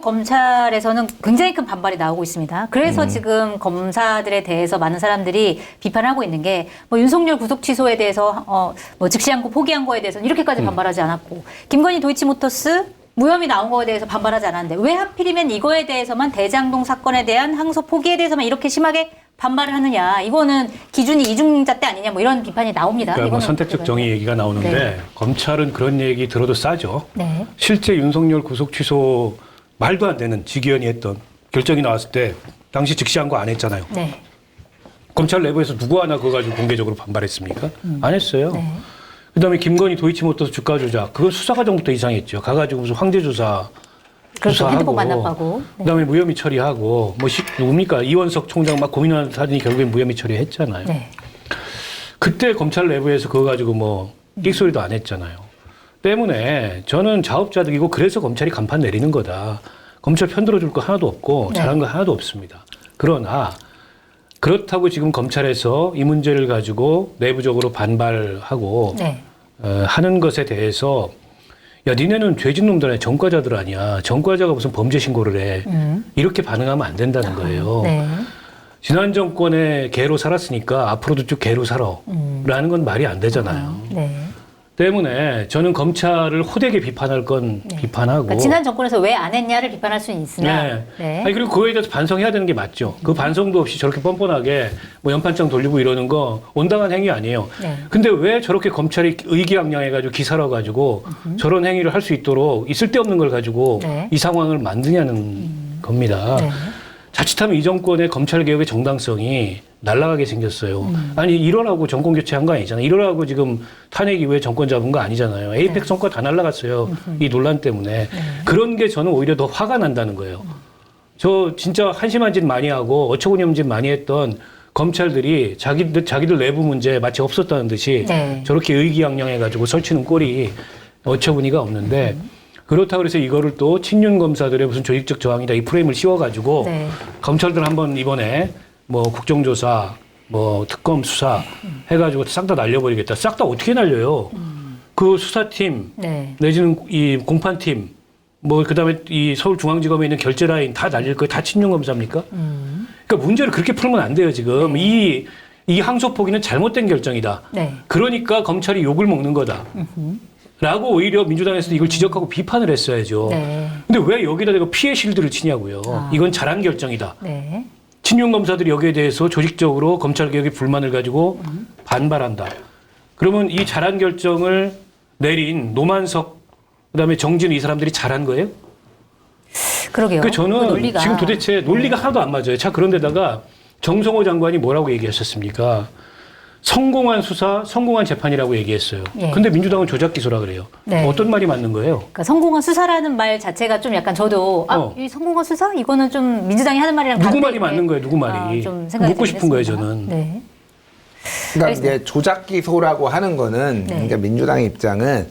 검찰에서는 굉장히 큰 반발이 나오고 있습니다. 그래서 지금 검사들에 대해서 많은 사람들이 비판하고 있는 게 뭐 윤석열 구속 취소에 대해서 뭐 즉시항고 포기한 거에 대해서는 이렇게까지 반발하지 않았고 김건희 도이치모터스 무혐의 나온 거에 대해서 반발하지 않았는데 왜 하필이면 이거에 대해서만 대장동 사건에 대한 항소 포기에 대해서만 이렇게 심하게 반발을 하느냐. 이거는 기준이 이중잣대 아니냐 뭐 이런 비판이 나옵니다. 그러니까 뭐 선택적 정의 얘기가 나오는데 네. 검찰은 그런 얘기 들어도 싸죠. 네. 실제 윤석열 구속 취소 말도 안 되는 직위원이 했던 결정이 나왔을 때 당시 즉시항고 안 했잖아요. 네. 검찰 내부에서 누구 하나 그거 가지고 공개적으로 반발했습니까? 안 했어요. 네. 그다음에 김건희 도이치모터스 주가 조작 그거 수사 과정부터 이상했죠. 가가지고 무슨 황제 조사 그렇죠. 수사하고 핸드폰 만납하고. 네. 그다음에 무혐의 처리하고 뭐 누굽니까 이원석 총장 막 고민하는 사진이 결국엔 무혐의 처리했잖아요. 네. 그때 검찰 내부에서 그거 가지고 뭐 끽소리도 안 했잖아요. 때문에 저는 자업자득이고 그래서 검찰이 간판 내리는 거다. 검찰 편들어줄 거 하나도 없고 네. 잘한 거 하나도 없습니다. 그러나 그렇다고 지금 검찰에서 이 문제를 가지고 내부적으로 반발하고 네. 하는 것에 대해서 야 니네는 죄진 놈들 아니야. 전과자들 아니야. 전과자가 무슨 범죄 신고를 해. 이렇게 반응하면 안 된다는 거예요. 네. 지난 정권에 개로 살았으니까 앞으로도 쭉 개로 살아. 라는 건 말이 안 되잖아요. 네. 때문에 저는 검찰을 호되게 비판할 건 비판하고. 그러니까 지난 정권에서 왜 안 했냐를 비판할 수는 있으나. 네. 네. 아니, 그리고 그거에 대해서 반성해야 되는 게 맞죠. 그 반성도 없이 저렇게 뻔뻔하게 뭐 연판장 돌리고 이러는 거 온당한 행위 아니에요. 네. 근데 왜 저렇게 검찰이 의기양양해가지고 기사뤄가지고 저런 행위를 할 수 있도록 있을 데 없는 걸 가지고 네. 이 상황을 만드냐는 겁니다. 네. 자칫하면 이 정권의 검찰개혁의 정당성이 날아가게 생겼어요. 아니 이러라고 정권 교체한 거 아니잖아요. 이러라고 지금 탄핵 이후에 정권 잡은 거 아니잖아요. 에이펙 성과 다 날아갔어요. 이 논란 때문에. 그런 게 저는 오히려 더 화가 난다는 거예요. 저 진짜 한심한 짓 많이 하고 어처구니 없는 짓 많이 했던 검찰들이 자기들 내부 문제 마치 없었다는 듯이 네. 저렇게 의기양양해가지고 설치는 꼴이 어처구니가 없는데 그렇다고 해서 이거를 또 친윤 검사들의 무슨 조직적 저항이다 이 프레임을 씌워가지고 네. 검찰들 한번 이번에 뭐 국정조사 뭐 특검 수사 해가지고 싹 다 날려버리겠다. 싹 다 어떻게 날려요? 그 수사팀 네. 내지는 이 공판팀 뭐 그다음에 이 서울중앙지검에 있는 결제 라인 다 날릴 거예요. 다 친윤 검사입니까? 그러니까 문제를 그렇게 풀면 안 돼요 지금. 이 항소 포기는 잘못된 결정이다. 네. 그러니까 검찰이 욕을 먹는 거다. 라고 오히려 민주당에서도 이걸 지적하고 비판을 했어야죠. 네. 근데 왜 여기다 대고 피해 실드를 치냐고요. 이건 잘한 결정이다. 네. 친윤 검사들이 여기에 대해서 조직적으로 검찰 개혁에 불만을 가지고 반발한다. 그러면 이 잘한 결정을 내린 노만석 그다음에 정진 이 사람들이 잘한 거예요? 그러게요. 그 저는 그 논리가. 지금 도대체 논리가 하나도 안 맞아요. 자 그런데다가 정성호 장관이 뭐라고 얘기하셨습니까? 성공한 수사, 성공한 재판이라고 얘기했어요. 예. 근데 민주당은 조작 기소라 그래요. 네. 어떤 말이 맞는 거예요? 그러니까 성공한 수사라는 말 자체가 좀 약간 저도 이 성공한 수사 이거는 좀 민주당이 하는 말이랑 누구 다르게 말이 맞는 거예요? 누구 말이? 좀 생각이 묻고 싶은 거예요, 들긴 저는. 했습니다. 네. 그러니까 이제 조작 기소라고 하는 거는 네. 그러니까 민주당의 입장은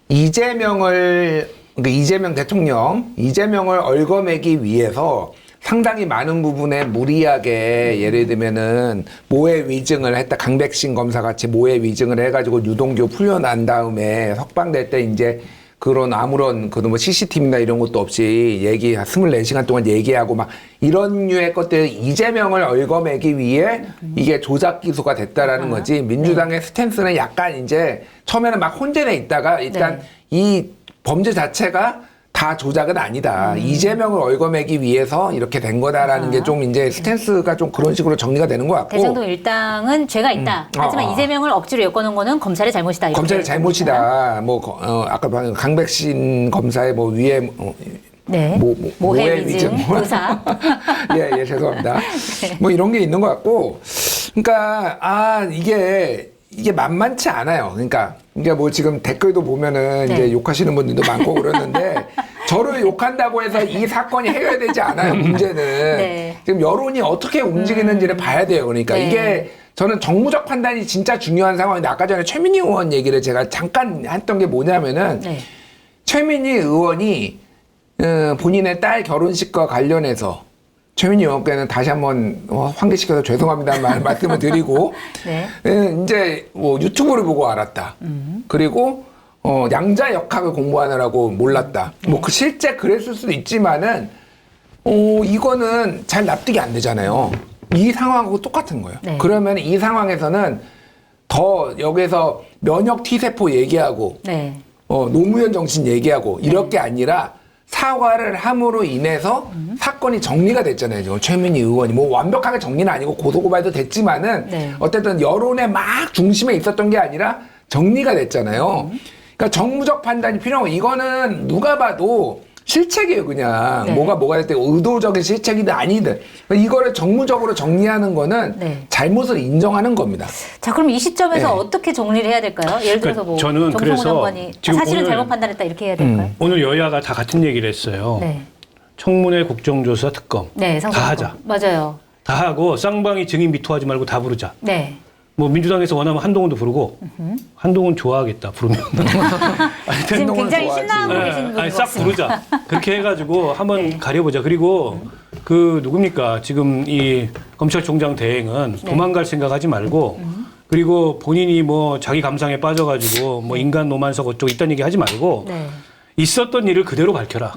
그러니까 이재명 대통령 이재명을 얽어매기 위해서 상당히 많은 부분에 무리하게 예를 들면은 모해 위증을 했다. 강백신 검사 같이 모해 위증을 해가지고 유동규 풀려난 다음에 석방될 때 이제 그런 아무런 그 뭐 CCTV나 이런 것도 없이 24시간 동안 얘기하고 막 이런 류의 것들 이재명을 얽어매기 위해 이게 조작 기소가 됐다라는 거지. 민주당의 스탠스는 약간 이제 처음에는 막 혼전해 있다가 일단 이 범죄 자체가 다 조작은 아니다. 이재명을 얽어매기 위해서 이렇게 된 거다라는 게 좀 이제 스탠스가 좀 그런 식으로 정리가 되는 것 같고. 대장동 일당은 죄가 있다. 하지만 이재명을 억지로 엮어놓은 거는 검찰의 잘못이다. 이렇게 검찰의 잘못이다. 뭐 아까 방금 강백신 검사의 뭐 위에 네. 모해 위증 의사. 예, 죄송합니다. 뭐 이런 게 있는 것 같고. 그러니까 이게 만만치 않아요. 그러니까 뭐 지금 댓글도 보면은 이제 욕하시는 분들도 많고 그러는데 저를 욕한다고 해서 이 사건이 해결되지 않아요. 문제는 네. 지금 여론이 어떻게 움직이는지를 봐야 돼요. 그러니까 네. 이게 저는 정무적 판단이 진짜 중요한 상황인데 아까 전에 최민희 의원 얘기를 제가 잠깐 했던 게 뭐냐면은 최민희 의원이 본인의 딸 결혼식과 관련해서 최민희 의원께는 다시 한번 환기시켜서 죄송합니다는 말씀을 드리고 이제 뭐 유튜브를 보고 알았다. 그리고 양자역학을 공부하느라고 몰랐다. 뭐 그 실제 그랬을 수도 있지만은 이거는 잘 납득이 안 되잖아요. 이 상황하고 똑같은 거예요. 네. 그러면 이 상황에서는 더 여기서 면역 T세포 얘기하고 네. 노무현 정신 얘기하고 이렇게 아니라 사과를 함으로 인해서 사건이 정리가 됐잖아요. 지금 최민희 의원이 뭐 완벽하게 정리는 아니고 고소고발도 됐지만은 네. 어쨌든 여론의 막 중심에 있었던 게 아니라 정리가 됐잖아요. 그러니까 정무적 판단이 필요하고 이거는 누가 봐도 실책이에요, 그냥. 네. 뭐가 될 때 의도적인 실책이든 아니든. 이거를 정무적으로 정리하는 거는 네. 잘못을 인정하는 겁니다. 자, 그럼 이 시점에서 네. 어떻게 정리를 해야 될까요? 예를 들어서 뭐 저는 정성호 그래서 장관이 지금 사실은 오늘 잘못 판단했다 이렇게 해야 될까요? 오늘 여야가 다 같은 얘기를 했어요. 네. 청문회 국정조사 특검 네, 다 상상하고. 하자. 맞아요. 다 하고 쌍방이 증인 비토하지 말고 다 부르자. 네. 뭐 민주당에서 원하면 한동훈도 부르고 한동훈 좋아하겠다 부르면. 지금 한동훈 굉장히 좋아하지. 신나하고 네, 계시는 분 아니, 싹 부르자. 그렇게 해가지고 한번 네. 가려보자. 그리고 그 누굽니까? 지금 이 검찰총장 대행은 네. 도망갈 생각하지 말고 그리고 본인이 뭐 자기 감상에 빠져가지고 뭐 인간 노만석 어쩌고 이딴 얘기 하지 말고 네. 있었던 일을 그대로 밝혀라.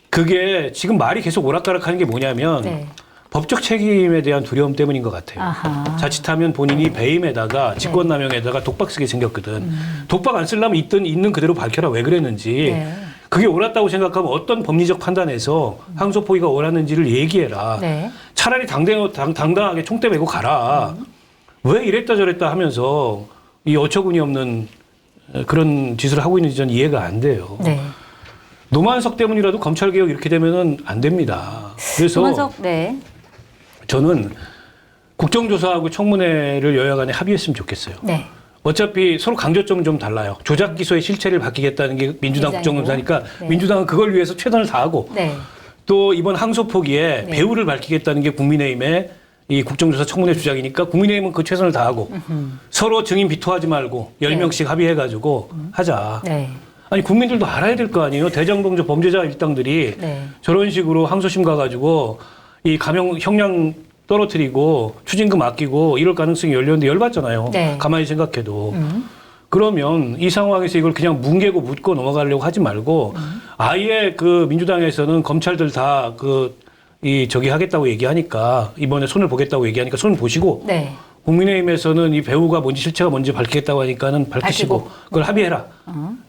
그게 지금 말이 계속 오락가락하는 게 뭐냐면 네. 법적 책임에 대한 두려움 때문인 것 같아요. 아하. 자칫하면 본인이 배임에다가 직권남용에다가 독박 쓰게 생겼거든. 독박 안 쓰려면 있는 그대로 밝혀라. 왜 그랬는지. 네. 그게 옳았다고 생각하면 어떤 법리적 판단에서 항소포기가 옳았는지를 얘기해라. 네. 차라리 당당하게 총대 메고 가라. 왜 이랬다 저랬다 하면서 이 어처구니 없는 그런 짓을 하고 있는지 저는 이해가 안 돼요. 네. 노만석 때문이라도 검찰개혁 이렇게 되면은 안 됩니다. 그래서 노만석, 네. 저는 국정조사하고 청문회를 여야 간에 합의했으면 좋겠어요. 네. 어차피 서로 강조점은 좀 달라요. 조작 기소의 실체를 밝히겠다는 게 민주당 민주당이고. 국정감사니까 네. 민주당은 그걸 위해서 최선을 다하고 네. 또 이번 항소 포기에 네. 배후를 밝히겠다는 게 국민의힘의 이 국정조사 청문회 주장이니까 국민의힘은 그 최선을 다하고 서로 증인 비토하지 말고 10명씩 합의해가지고 하자. 네. 아니 국민들도 알아야 될 거 아니에요. 대장동조 범죄자 일당들이 네. 저런 식으로 항소심 가가지고 이 감형 형량 떨어뜨리고 추징금 아끼고 이럴 가능성이 열렸는데 열받잖아요. 네. 가만히 생각해도. 그러면 이 상황에서 이걸 그냥 뭉개고 묻고 넘어가려고 하지 말고 아예 그 민주당에서는 검찰들 다 저기 하겠다고 얘기하니까 이번에 손을 보겠다고 얘기하니까 손을 보시고 네. 국민의힘에서는 이 배우가 뭔지 실체가 뭔지 밝히겠다고 하니까는 밝히시고 밝히고. 그걸 합의해라.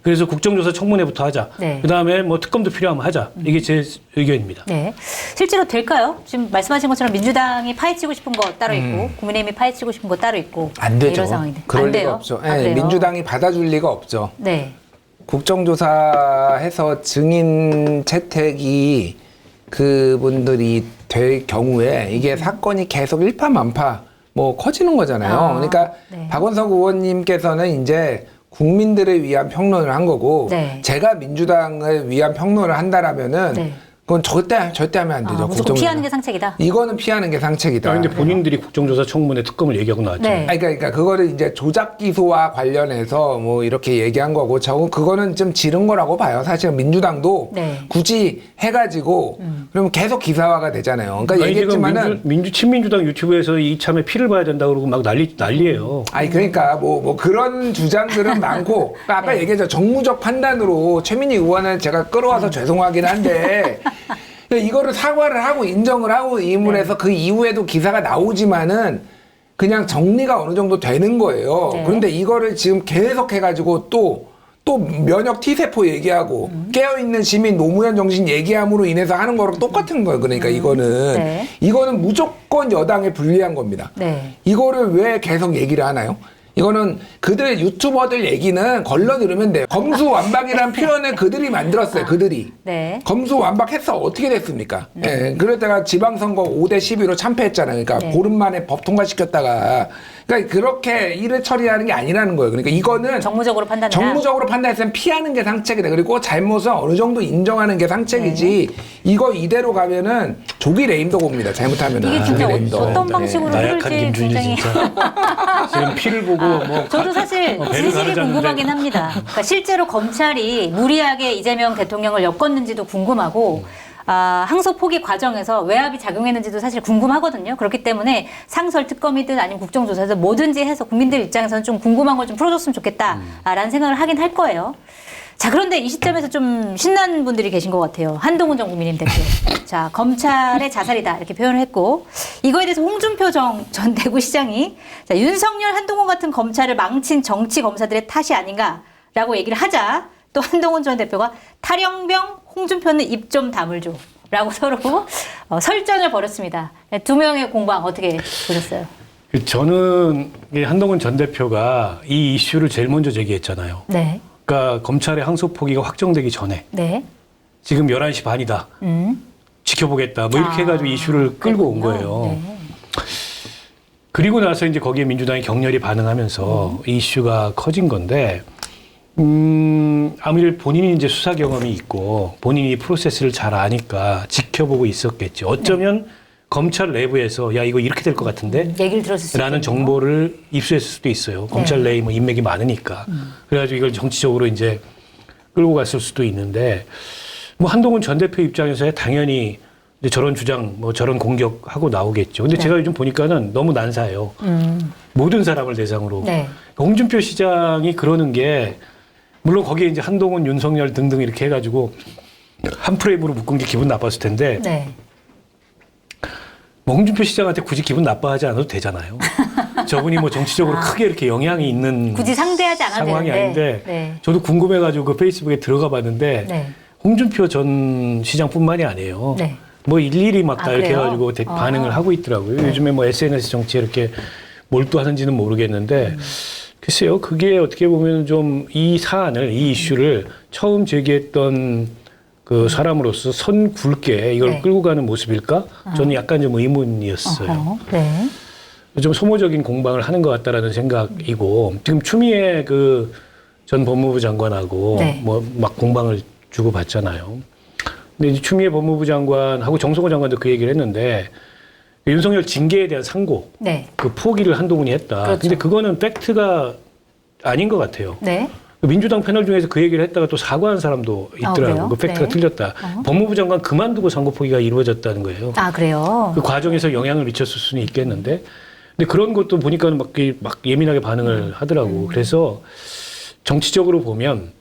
그래서 국정조사 청문회부터 하자. 네. 그다음에 뭐 특검도 필요하면 하자. 이게 제 의견입니다. 네. 실제로 될까요? 지금 말씀하신 것처럼 민주당이 파헤치고 싶은 거 따로 있고 국민의힘이 파헤치고 싶은 거 따로 있고 안 되죠. 이런 상황인데. 그럴 안 돼요? 리가 없죠. 안 예, 돼요? 민주당이 받아줄 리가 없죠. 네. 국정조사해서 증인 채택이 그분들이 될 경우에 이게 사건이 계속 일파만파 뭐 커지는 거잖아요. 아, 그러니까 네. 박원석 의원님께서는 이제 국민들을 위한 평론을 한 거고 네. 제가 민주당을 위한 평론을 한다라면은 네. 그건 절대 하면 안 되죠. 무조건 국정조사. 피하는 게 상책이다. 이거는 피하는 게 상책이다. 아, 근데 본인들이 국정조사 청문회 특검을 얘기하고 나왔잖아요. 네. 아니, 그러니까 그거를 이제 조작 기소와 관련해서 뭐 이렇게 얘기한 거고 저 그거는 좀 지른 거라고 봐요. 사실은 민주당도 네. 굳이 해가지고 그러면 계속 기사화가 되잖아요. 그러니까 아니, 지금 얘기했지만은 친민주당 유튜브에서 이참에 피를 봐야 된다고 그러고 막 난리예요. 아니 그러니까 뭐 그런 주장들은 많고 그러니까 아까 네. 얘기했죠. 정무적 판단으로 최민희 의원을 제가 끌어와서 죄송하긴 한데 이거를 사과를 하고 인정을 하고 이물에서 그 이후에도 기사가 나오지만은 그냥 정리가 어느 정도 되는 거예요. 네. 그런데 이거를 지금 계속 해가지고 또 면역 T세포 얘기하고 깨어있는 시민 노무현 정신 얘기함으로 인해서 하는 거랑 똑같은 거예요. 그러니까 이거는 네. 이거는 무조건 여당에 불리한 겁니다. 네. 이거를 왜 계속 얘기를 하나요? 이거는 그들 유튜버들 얘기는 걸러 들으면 돼요. 검수완박이라는 표현을 그들이 만들었어요. 그들이. 네. 검수완박했어. 어떻게 됐습니까? 예, 그러다가 지방선거 5대 12로 참패했잖아요. 그러니까 네. 보름 만에 법 통과시켰다가 그러니까 그렇게 일을 처리하는 게 아니라는 거예요. 그러니까 이거는 정무적으로 판단해라. 정무적으로 판단했으면 피하는 게 상책이다. 그리고 잘못은 어느 정도 인정하는 게 상책이지. 네. 이거 이대로 가면은 조기 레임도 봅니다. 잘못하면은. 이게 진짜 조기 레임도. 어떤 방식으로 나약한 흐를지 김준일 굉장히 진짜. 지금 피를 보고 뭐 저도 사실 배를 진실이 가르자는데. 궁금하긴 합니다. 그러니까 실제로 검찰이 무리하게 이재명 대통령을 엮었는지도 궁금하고 항소 포기 과정에서 외압이 작용했는지도 사실 궁금하거든요. 그렇기 때문에 상설 특검이든 아니면 국정조사든 뭐든지 해서 국민들 입장에서는 좀 궁금한 걸 좀 풀어줬으면 좋겠다라는 생각을 하긴 할 거예요. 자, 그런데 이 시점에서 좀 신난 분들이 계신 것 같아요. 한동훈 전 국민의힘 대표. 자, 검찰의 자살이다 이렇게 표현을 했고, 이거에 대해서 홍준표 전 대구시장이 자, 윤석열, 한동훈 같은 검찰을 망친 정치 검사들의 탓이 아닌가라고 얘기를 하자, 또 한동훈 전 대표가 탈영병 홍준표는 입 좀 다물죠 라고 서로 설전을 벌였습니다. 두 명의 공방 어떻게 보셨어요? 저는 한동훈 전 대표가 이 이슈를 제일 먼저 제기했잖아요. 네. 그러니까 검찰의 항소 포기가 확정되기 전에 네. 지금 11시 반이다. 지켜보겠다. 뭐 이렇게 해가지고 이슈를 끌고 온 거예요. 네. 그리고 나서 이제 거기에 민주당이 격렬히 반응하면서 이 이슈가 커진 건데, 아무래도 본인이 이제 수사 경험이 있고 본인이 프로세스를 잘 아니까 지켜보고 있었겠지. 어쩌면 검찰 내부에서 야 이거 이렇게 될 것 같은데 얘기를 들었을 수 라는 있겠네요. 정보를 입수했을 수도 있어요. 검찰 내에 뭐 인맥이 많으니까. 그래가지고 이걸 정치적으로 이제 끌고 갔을 수도 있는데, 뭐 한동훈 전 대표 입장에서야 당연히 이제 저런 주장, 뭐 저런 공격하고 나오겠죠. 근데 제가 요즘 보니까는 너무 난사해요. 모든 사람을 대상으로. 네. 홍준표 시장이 그러는 게, 물론 거기에 이제 한동훈, 윤석열 등등 이렇게 해가지고 한 프레임으로 묶은 게 기분 나빴을 텐데, 네. 뭐 홍준표 시장한테 굳이 기분 나빠하지 않아도 되잖아요. 저분이 뭐 정치적으로 크게 이렇게 영향이 있는 굳이 상대하지 않아도 상황이 되는데. 아닌데, 네. 저도 궁금해가지고 그 페이스북에 들어가 봤는데, 네. 홍준표 전 시장뿐만이 아니에요. 네. 뭐 일일이 막 다 이렇게 그래요? 해가지고 반응을 하고 있더라고요. 요즘에 뭐 SNS 정치에 이렇게 몰두하는지는 모르겠는데, 글쎄요, 그게 어떻게 보면 좀 이 사안을, 이 이슈를 처음 제기했던 그 사람으로서 선 굵게 이걸 네. 끌고 가는 모습일까? 저는 약간 좀 의문이었어요. 어허. 네. 좀 소모적인 공방을 하는 것 같다라는 생각이고, 지금 추미애 그 전 법무부 장관하고 네. 뭐 막 공방을 주고 받잖아요. 근데 이제 추미애 법무부 장관하고 정성호 장관도 그 얘기를 했는데, 윤석열 징계에 대한 상고, 네. 그 포기를 한동훈이 했다. 그렇죠. 근데 그거는 팩트가 아닌 것 같아요. 네. 민주당 패널 중에서 그 얘기를 했다가 또 사과한 사람도 그래요? 있더라고요. 그 팩트가 네. 틀렸다. 법무부 장관 그만두고 상고 포기가 이루어졌다는 거예요. 아, 그래요? 그 과정에서 영향을 미쳤을 수는 있겠는데, 근데 그런 것도 보니까는 막 예민하게 반응을 하더라고. 그래서 정치적으로 보면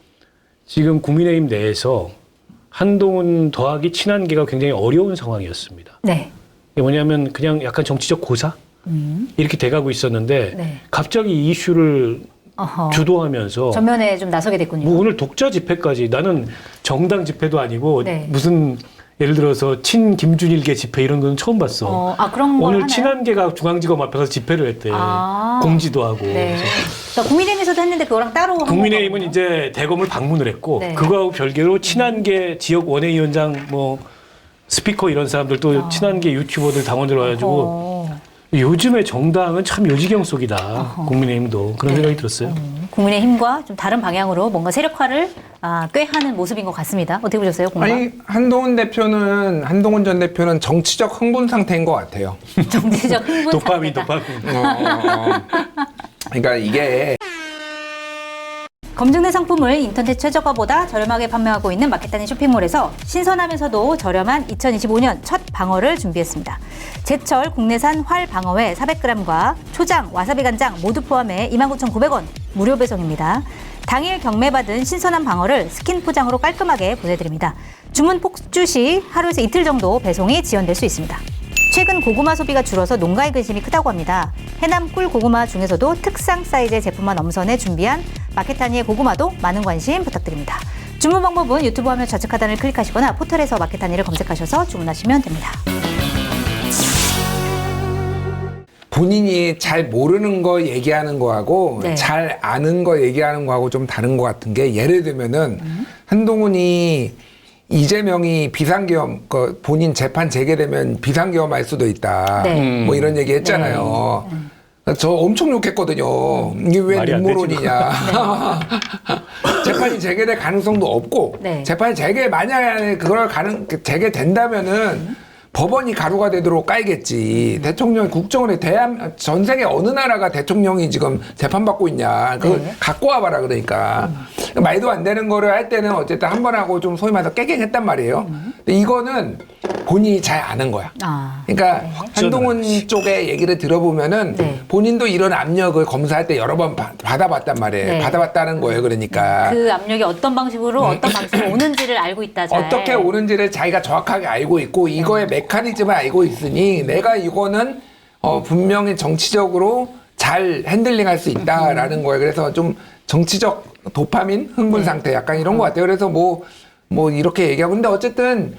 지금 국민의힘 내에서 한동훈 더하기 친한계가 굉장히 어려운 상황이었습니다. 네. 이게 뭐냐면 그냥 약간 정치적 고사? 이렇게 돼가고 있었는데, 네. 갑자기 이 이슈를 어허. 주도하면서 전면에 좀 나서게 됐군요. 뭐 오늘 독자 집회까지, 나는 정당 집회도 아니고 네. 무슨 예를 들어서 친 김준일계 집회 이런 건 처음 봤어. 그런 걸 오늘 하나요? 친한계가 중앙지검 앞에서 집회를 했대. 아. 공지도 하고. 네. 그래서 그러니까 국민의힘에서도 했는데 그거랑 따로 한 국민의힘은 거거든요. 이제 대검을 방문을 했고, 네. 그거하고 별개로 친한계 지역 원외위원장 뭐 스피커 이런 사람들도 친한계 유튜버들 당원들 와가지고 어. 요즘에 정당은 참 요지경 속이다. 국민의힘도 그런 생각이 들었어요. 국민의힘과 좀 다른 방향으로 뭔가 세력화를 꾀하는 모습인 것 같습니다. 어떻게 보셨어요, 공방? 아니 한동훈 전 대표는 정치적 흥분 상태인 것 같아요. 정치적 흥분 도파민. 그러니까 이게 검증된 상품을 인터넷 최저가보다 저렴하게 판매하고 있는 마켓단위 쇼핑몰에서 신선하면서도 저렴한 2025년 첫 방어를 준비했습니다. 제철 국내산 활 방어회 400g과 초장, 와사비 간장 모두 포함해 29,900원 무료 배송입니다. 당일 경매받은 신선한 방어를 스킨 포장으로 깔끔하게 보내드립니다. 주문 폭주 시 하루에서 이틀 정도 배송이 지연될 수 있습니다. 최근 고구마 소비가 줄어서 농가의 관심이 크다고 합니다. 해남 꿀 고구마 중에서도 특상 사이즈의 제품만 엄선해 준비한 마켓타니의 고구마도 많은 관심 부탁드립니다. 주문 방법은 유튜브 화면 좌측 하단을 클릭하시거나 포털에서 마켓타니를 검색하셔서 주문하시면 됩니다. 본인이 잘 모르는 거 얘기하는 거하고 네. 잘 아는 거 얘기하는 거하고 좀 다른 것 같은 게, 예를 들면은 한동훈이 이재명이 비상계엄, 본인 재판 재개되면 비상계엄할 수도 있다. 네. 뭐 이런 얘기 했잖아요. 저 엄청 욕했거든요. 이게 왜 말이 안 되지. 눈물혼이냐. 재판이 재개될 가능성도 없고, 네. 재판이 만약에 그걸 재개된다면은 법원이 가루가 되도록 깔겠지. 대통령 국정원에 전 세계 어느 나라가 대통령이 지금 재판받고 있냐. 그걸 네. 갖고 와봐라 그러니까. 말도 안 되는 거를 할 때는 어쨌든 한 번 하고 좀 소위 말해서 깨갱했단 말이에요. 근데 이거는 본인이 잘 아는 거야. 아, 그러니까 한동훈 쪽의 얘기를 들어보면은 네. 본인도 이런 압력을 검사할 때 여러 번 받아봤단 말이에요. 네. 받아봤다는 거예요. 그러니까. 그 압력이 어떤 방식으로 오는지를 알고 있다. 잘. 어떻게 오는지를 자기가 정확하게 알고 있고 이거의 메커니즘을 알고 있으니 내가 이거는 분명히 정치적으로 잘 핸들링할 수 있다라는 거예요. 그래서 좀 정치적 도파민 흥분 상태 약간 이런 것 같아요. 그래서 뭐 이렇게 얘기하고 근데 어쨌든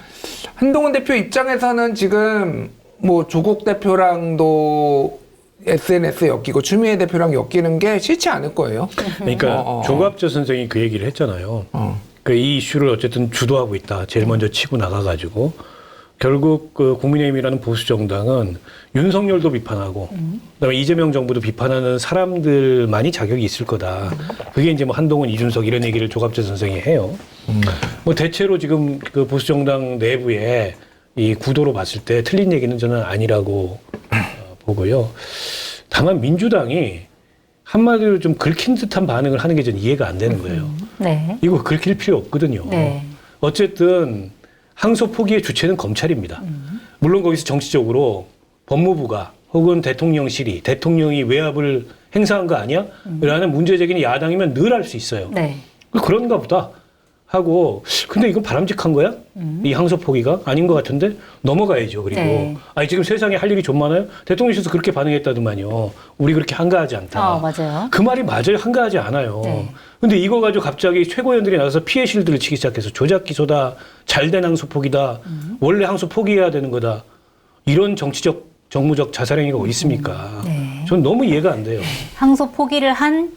한동훈 대표 입장에서는 지금 뭐 조국 대표랑도 SNS 엮이고 추미애 대표랑 엮이는 게 싫지 않을 거예요. 그러니까 조갑재 선생이 그 얘기를 했잖아요. 그 이 이슈를 어쨌든 주도하고 있다. 제일 먼저 치고 나가가지고 결국 그 국민의힘이라는 보수 정당은 윤석열도 비판하고 그다음에 이재명 정부도 비판하는 사람들만이 자격이 있을 거다. 그게 이제 뭐 한동훈, 이준석 이런 얘기를 조갑재 선생이 해요. 뭐 대체로 지금 그 보수 정당 내부에 이 구도로 봤을 때 틀린 얘기는 저는 아니라고 보고요. 다만 민주당이 한마디로 좀 긁힌 듯한 반응을 하는 게 전 이해가 안 되는 거예요. 네. 이거 긁힐 필요 없거든요. 네. 어쨌든 항소 포기의 주체는 검찰입니다. 물론 거기서 정치적으로 법무부가 혹은 대통령실이 대통령이 외압을 행사한 거 아니야? 라는 문제 제기는 야당이면 늘 할 수 있어요. 네. 그런가 보다 하고 근데 이건 바람직한 거야? 이 항소 포기가? 아닌 것 같은데? 넘어가야죠. 그리고 네. 아니 지금 세상에 할 일이 좀 많아요? 대통령실에서 그렇게 반응했다더만요. 우리 그렇게 한가하지 않다. 맞아요. 그 말이 맞아요. 한가하지 않아요. 네. 근데 이거 가지고 갑자기 최고위원들이 나서서 피해 실드를 치기 시작해서 조작 기소다, 잘된 항소 포기다, 원래 항소 포기해야 되는 거다. 이런 정치적, 정무적 자살행위가 어디 있습니까? 네. 전 너무 이해가 안 돼요. 항소 포기를 한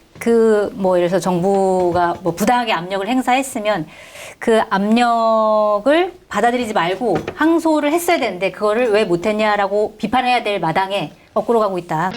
뭐 예를 들어서 정부가 뭐 부당하게 압력을 행사했으면 그 압력을 받아들이지 말고 항소를 했어야 되는데 그거를 왜 못했냐라고 비판해야 될 마당에 거꾸로 가고 있다.